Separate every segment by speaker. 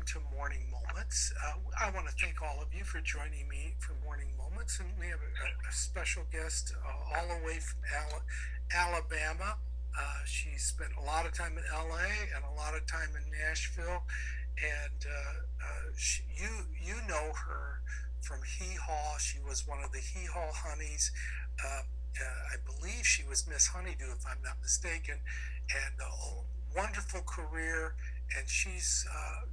Speaker 1: to Morning Moments. I want to thank all of you for joining me for Morning Moments, and we have a special guest all the way from Alabama. She spent a lot of time in LA and a lot of time in Nashville, and you know her from Hee Haw. She was one of the Hee Haw Honeys. I believe she was Miss Honeydew, if I'm not mistaken, and a wonderful career. And she's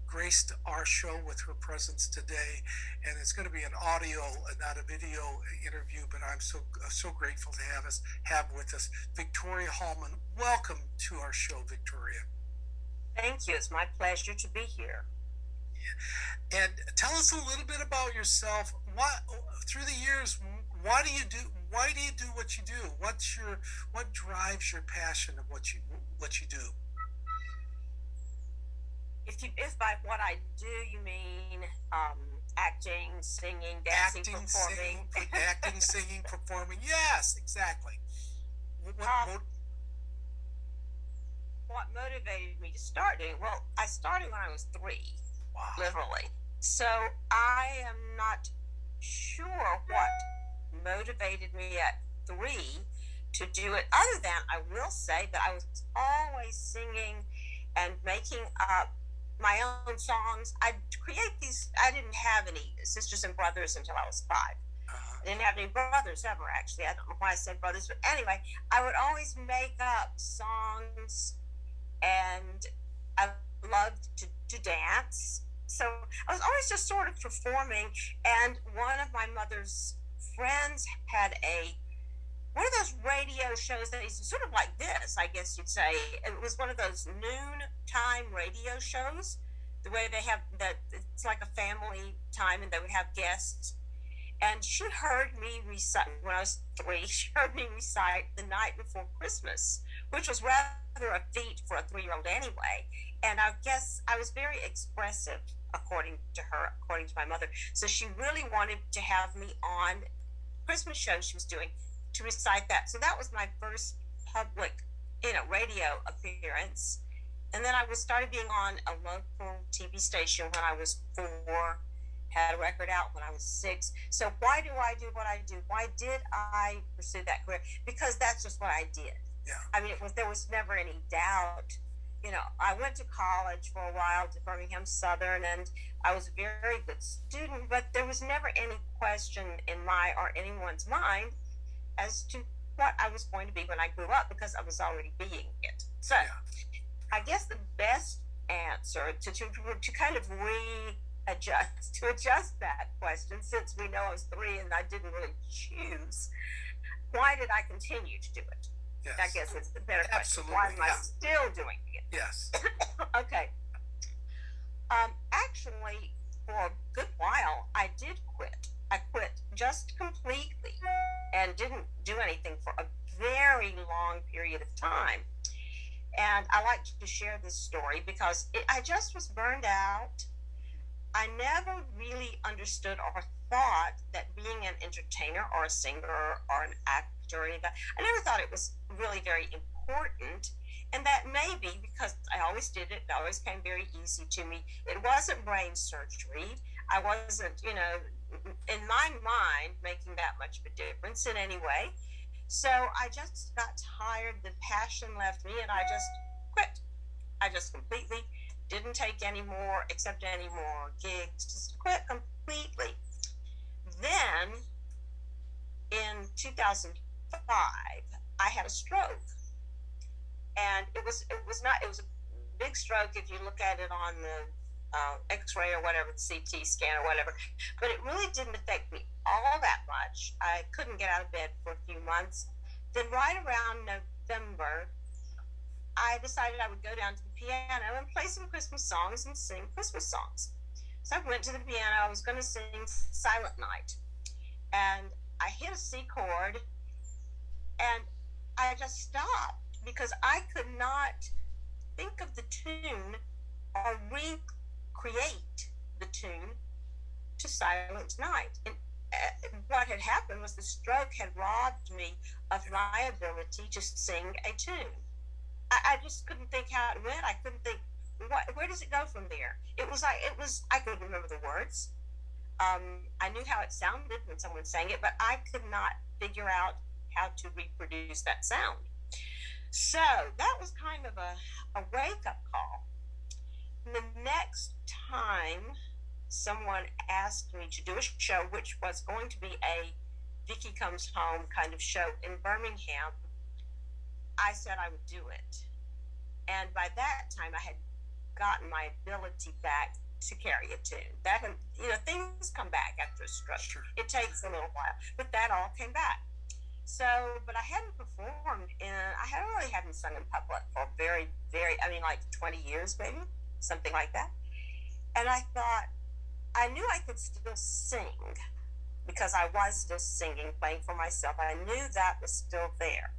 Speaker 1: graced our show with her presence today. And it's going to be an audio, not a video interview. But I'm so grateful to have with us Victoria Hallman. Welcome to our show, Victoria.
Speaker 2: Thank you. It's my pleasure to be here.
Speaker 1: And tell us a little bit about yourself. What through the years? Why do you do what you do? What drives your passion of what you do?
Speaker 2: If by what I do you mean acting, singing, dancing, performing,
Speaker 1: acting, singing, performing. Yes, exactly.
Speaker 2: What motivated me to start doing? Well, I started when I was 3,
Speaker 1: wow.
Speaker 2: Literally. So I am not sure what motivated me at 3 to do it, other than I will say that I was always singing and making up my own songs. I'd create these. I didn't have any sisters and brothers until I was 5. I didn't have any brothers ever, actually. I don't know why I said brothers, but anyway, I would always make up songs, and I loved to dance. So I was always just sort of performing, and one of my mother's friends had one of those radio shows that is sort of like this, I guess you'd say. It was one of those noontime radio shows, the way they have that. It's like a family time, and they would have guests. And she heard me recite, when I was 3, she heard me recite The Night Before Christmas, which was rather a feat for a 3-year-old anyway. And I guess I was very expressive, according to her, according to my mother. So she really wanted to have me on Christmas show she was doing to recite that. So that was my first public, radio appearance. And then I started being on a local TV station when I was 4, had a record out when I was 6. So why do I do what I do? Why did I pursue that career? Because that's just what I did.
Speaker 1: Yeah.
Speaker 2: I mean, there was never any doubt. I went to college for a while to Birmingham Southern, and I was a very good student, but there was never any question in my or anyone's mind as to what I was going to be when I grew up, because I was already being it. So I guess the best answer to kind of adjust that question, since we know I was 3 and I didn't really choose, why did I continue to do it?
Speaker 1: Yes.
Speaker 2: I guess it's the better question.
Speaker 1: Absolutely.
Speaker 2: Why am I still doing it?
Speaker 1: Yes.
Speaker 2: Okay. Actually, for a good while, I did quit. I quit just completely and didn't do anything for a very long period of time. And I like to share this story because I just was burned out. I never really understood or thought that being an entertainer or a singer or an actor or anything, I never thought it was really very important. And that may be because I always did it. It always came very easy to me. It wasn't brain surgery. I wasn't, in my mind, making that much of a difference in any way. So I just got tired. The passion left me, and I just quit. I just completely didn't take any more gigs. Just quit completely. Then, in 2005, I had a stroke. And it was a big stroke if you look at it on the X-ray or whatever, the CT scan or whatever. But it really didn't affect me all that much. I couldn't get out of bed for a few months. Then right around November, I decided I would go down to the piano and play some Christmas songs and sing Christmas songs. So I went to the piano. I was going to sing Silent Night. And I hit a C chord, and I just stopped, because I could not think of the tune or recreate the tune to Silent Night. And what had happened was the stroke had robbed me of my ability to sing a tune. I just couldn't think how it went. I couldn't think where does it go from there? I could remember the words. I knew how it sounded when someone sang it, but I could not figure out how to reproduce that sound. So that was kind of a wake up call. The next time someone asked me to do a show, which was going to be a Vicky Comes Home kind of show in Birmingham, I said I would do it. And by that time, I had gotten my ability back to carry a tune. That, things come back after a stroke.
Speaker 1: Sure.
Speaker 2: It takes a little while, but that all came back. So, but I hadn't performed I really hadn't sung in public for very, like 20 years, maybe, something like that. And I thought, I knew I could still sing because I was still singing, playing for myself. I knew that was still there.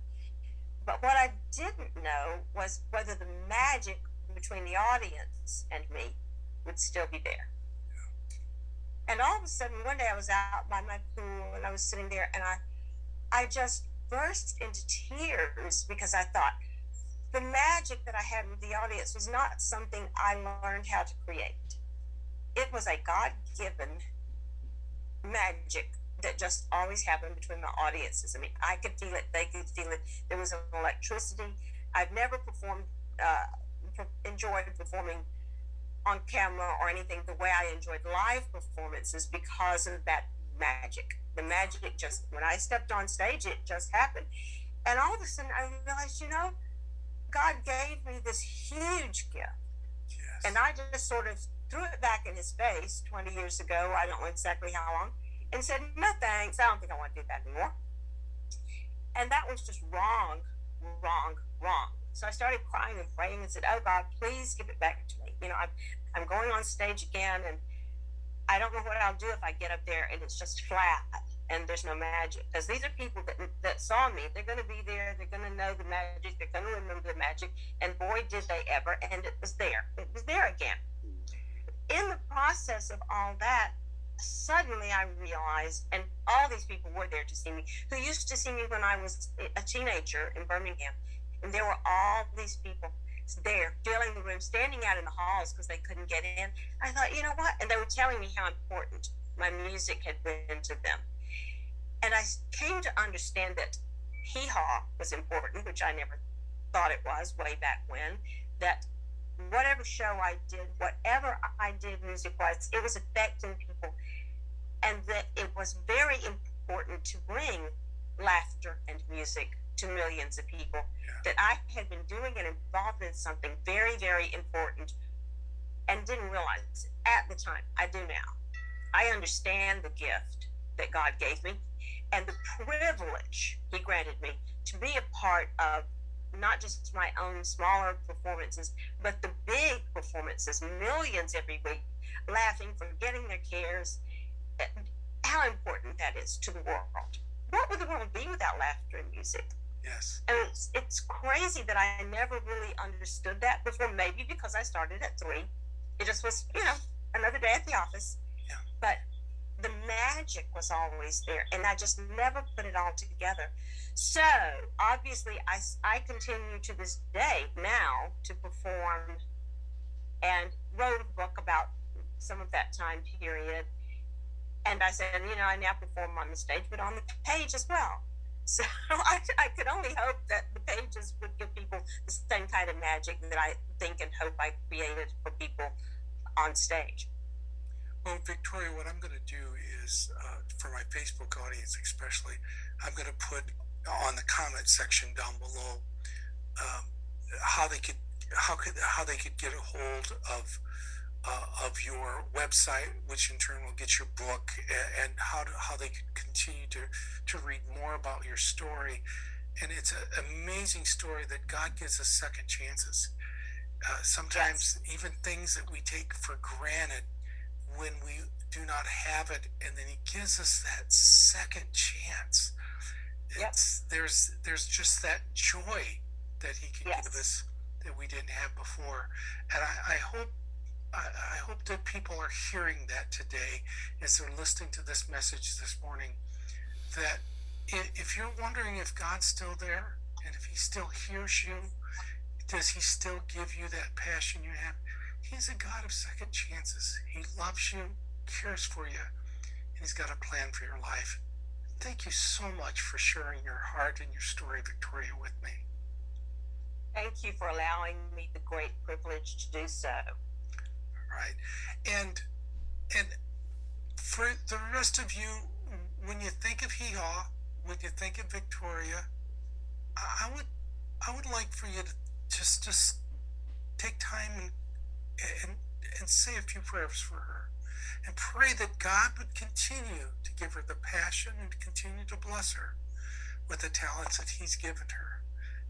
Speaker 2: But what I didn't know was whether the magic between the audience and me would still be there. And all of a sudden, one day I was out by my pool and I was sitting there and I just burst into tears because I thought the magic that I had with the audience was not something I learned how to create. It was a God-given magic that just always happened between the audiences. I mean, I could feel it, they could feel it. There was an electricity. I've never enjoyed performing on camera or anything the way I enjoyed live performances because of that magic. The magic just, when I stepped on stage, it just happened. And all of a sudden I realized, God gave me this huge gift.
Speaker 1: Yes.
Speaker 2: And I just sort of threw it back in his face 20 years ago. I don't know exactly how long. And said, no thanks, I don't think I want to do that anymore. And that was just wrong. So I started crying and praying and said, oh God, please give it back to me. I'm going on stage again and I don't know what I'll do if I get up there and it's just flat and there's no magic. Because these are people that saw me. They're going to be there. They're going to know the magic. They're going to remember the magic. And boy, did they ever. And it was there. It was there again. In the process of all that, suddenly I realized, and all these people were there to see me, who used to see me when I was a teenager in Birmingham. And there were all these people there filling the room, standing out in the halls because they couldn't get in. I thought, you know what? And they were telling me how important my music had been to them. And I came to understand that hee-haw was important, which I never thought it was way back when, that whatever show I did, whatever I did music-wise, it was affecting people. And that it was very important to bring laughter and music to millions of people. That I had been doing and involved in something very, very important and didn't realize it at the time. I do now. I understand the gift that God gave me and the privilege he granted me to be a part of not just my own smaller performances, but the big performances, millions every week, laughing, forgetting their cares. How important that is to the world. What would the world be without laughter and music?
Speaker 1: Yes.
Speaker 2: And it's crazy that I never really understood that before, maybe because I started at 3. It just was, another day at the office.
Speaker 1: Yeah.
Speaker 2: But the magic was always there, and I just never put it all together. So, obviously, I continue to this day now to perform and wrote a book about some of that time period. And I said, I now perform on the stage, but on the page as well. So I could only hope that the pages would give people the same kind of magic that I think and hope I created for people on stage.
Speaker 1: Well, Victoria, what I'm going to do is, for my Facebook audience especially, I'm going to put on the comment section down below how they could get a hold of your website, which in turn will get your book, and how they could continue to read more about your story. And it's an amazing story that God gives us second chances. Sometimes even things that we take for granted when we do not have it, and then he gives us that second chance. There's just that joy that he can give us that we didn't have before. And I hope that people are hearing that today as they're listening to this message this morning, that if you're wondering if God's still there and if he still hears you, Does he still give you that passion you have? He's a God of second chances. He loves you, cares for you, and he's got a plan for your life. Thank you so much for sharing your heart and your story, Victoria, with me.
Speaker 2: Thank you for allowing me the great privilege to do so.
Speaker 1: Right. And for the rest of you, when you think of Hee Haw, when you think of Victoria, I would like for you to just take time and and say a few prayers for her, and pray that God would continue to give her the passion and continue to bless her with the talents that He's given her.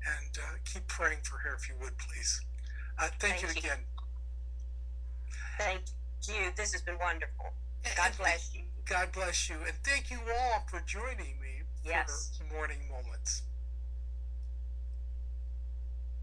Speaker 1: And keep praying for her if you would, please. Thank you
Speaker 2: Thank you.
Speaker 1: again.
Speaker 2: Thank you. This has been wonderful. God
Speaker 1: And
Speaker 2: bless you.
Speaker 1: God bless you, and thank you all for joining me
Speaker 2: Yes.
Speaker 1: for Morning Moments.